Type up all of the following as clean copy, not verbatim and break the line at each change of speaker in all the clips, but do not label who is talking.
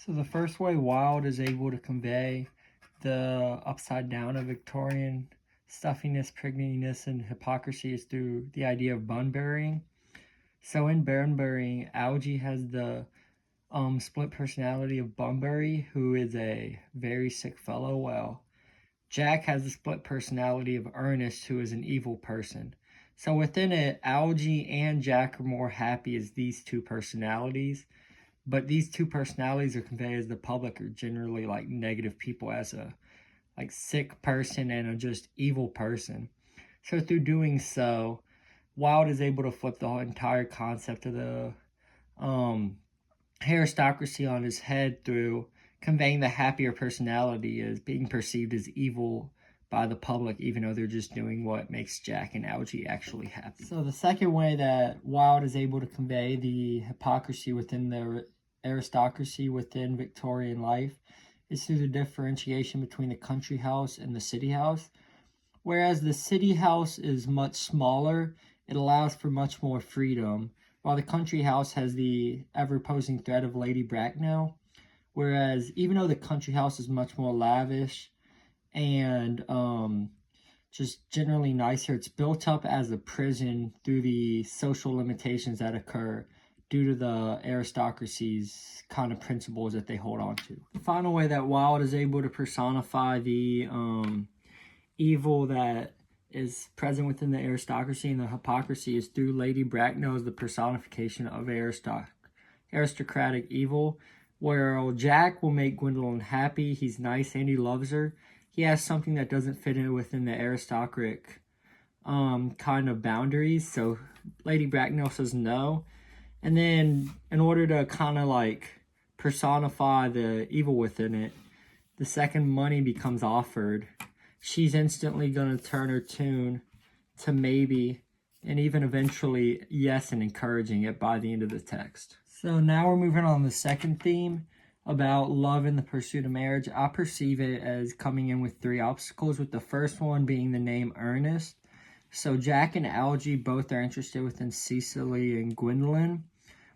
So the first way Wilde is able to convey the upside down of Victorian stuffiness, prigginess, and hypocrisy is through the idea of bun burying. So in bun burying, Algie has the split personality of Bunbury, who is a very sick fellow, while Jack has the split personality of Ernest, who is an evil person. So within it, Algie and Jack are more happy as these two personalities, but these two personalities are conveyed as the public are generally like negative people, as a like sick person and a just evil person. So through doing so, Wilde is able to flip the whole entire concept of the um, aristocracy on his head through conveying the happier personality as being perceived as evil by the public, even though they're just doing what makes Jack and Algie actually happy. So the second way that Wilde is able to convey the hypocrisy within the aristocracy within Victorian life is through the differentiation between the country house and the city house. Whereas the city house is much smaller, it allows for much more freedom, while the country house has the ever-posing threat of Lady Bracknell. Whereas even though the country house is much more lavish and just generally nicer, it's built up as a prison through the social limitations that occur due to the aristocracy's kind of principles that they hold on to. The final way that Wilde is able to personify the evil that is present within the aristocracy and the hypocrisy is through Lady Bracknell as the personification of aristocratic evil, where Jack will make Gwendolyn happy, he's nice, and he loves her. He has something that doesn't fit in within the aristocratic kind of boundaries, so Lady Bracknell says no. And then in order to kind of like personify the evil within it, the second money becomes offered, she's instantly going to turn her tune to maybe, and even eventually yes, and encouraging it by the end of the text. So now we're moving on to the second theme about love in the pursuit of marriage. I perceive it as coming in with three obstacles, with the first one being the name Ernest. So Jack and Algie both are interested within Cecily and Gwendolyn,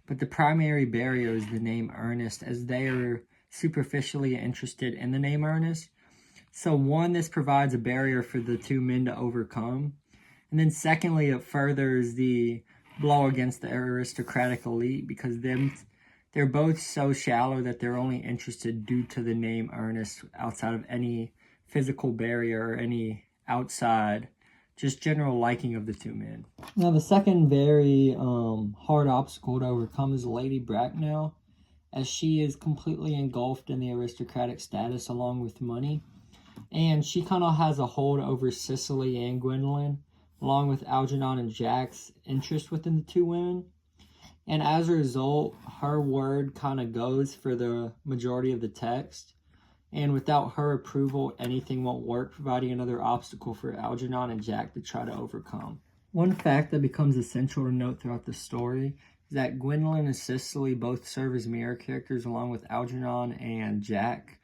but the primary barrier is the name Ernest, as they are superficially interested in the name Ernest. So one, this provides a barrier for the two men to overcome. And then secondly, it furthers the blow against the aristocratic elite, because they're both so shallow that they're only interested due to the name Ernest, outside of any physical barrier or any outside, just general liking of the two men. Now the second very hard obstacle to overcome is Lady Bracknell, as she is completely engulfed in the aristocratic status along with money. And she kind of has a hold over Cicely and Gwendolyn, along with Algernon and Jack's interest within the two women. And as a result, her word kind of goes for the majority of the text. And without her approval, anything won't work, providing another obstacle for Algernon and Jack to try to overcome. One fact that becomes essential to note throughout the story is that Gwendolyn and Cicely both serve as mirror characters along with Algernon and Jack,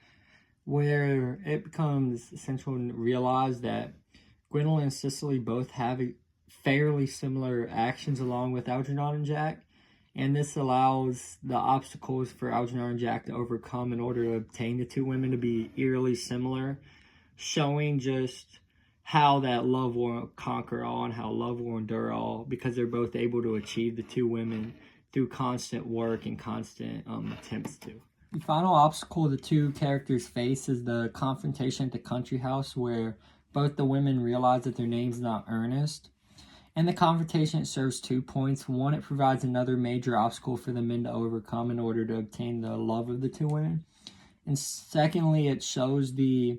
where it becomes essential to realize that Gwendolyn and Cicely both have fairly similar actions along with Algernon and Jack, and this allows the obstacles for Algernon and Jack to overcome in order to obtain the two women to be eerily similar, showing just how that love will conquer all and how love will endure all, because they're both able to achieve the two women through constant work and constant attempts to. The final obstacle the two characters face is the confrontation at the country house, where both the women realize that their name's not Ernest. And the confrontation, it serves 2 points. One, it provides another major obstacle for the men to overcome in order to obtain the love of the two women. And secondly, it shows the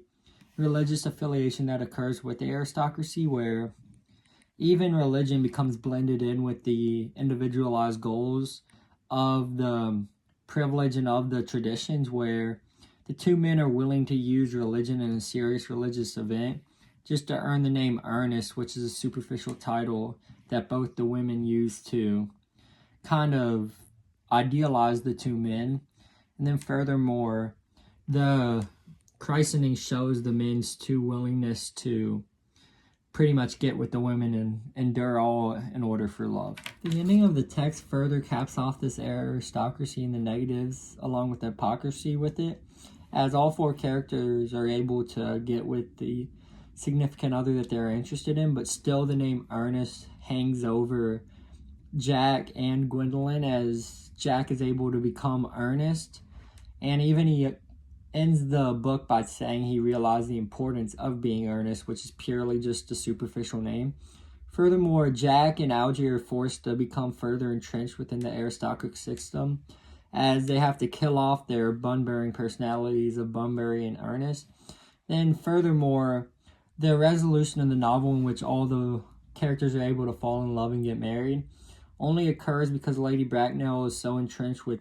religious affiliation that occurs with the aristocracy, where even religion becomes blended in with the individualized goals of the privilege and of the traditions, where the two men are willing to use religion in a serious religious event just to earn the name Ernest, which is a superficial title that both the women use to kind of idealize the two men. And then furthermore, the christening shows the men's true willingness to pretty much get with the women and endure all in order for love. The ending of the text further caps off this aristocracy and the negatives, along with the hypocrisy with it, as all four characters are able to get with the significant other that they're interested in, but still the name Ernest hangs over Jack and Gwendolyn, as Jack is able to become earnest, and even he ends the book by saying he realized the importance of being earnest, which is purely just a superficial name. Furthermore, Jack and Algie are forced to become further entrenched within the aristocratic system, as they have to kill off their bun-bearing personalities of Bunbury and Ernest. Then furthermore, the resolution of the novel, in which all the characters are able to fall in love and get married, only occurs because Lady Bracknell is so entrenched with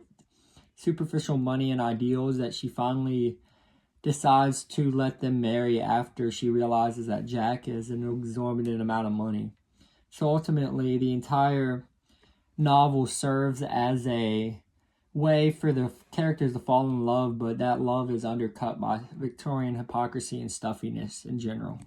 superficial money and ideals that she finally decides to let them marry after she realizes that Jack is an exorbitant amount of money. So ultimately, the entire novel serves as a way for the characters to fall in love, but that love is undercut by Victorian hypocrisy and stuffiness in general.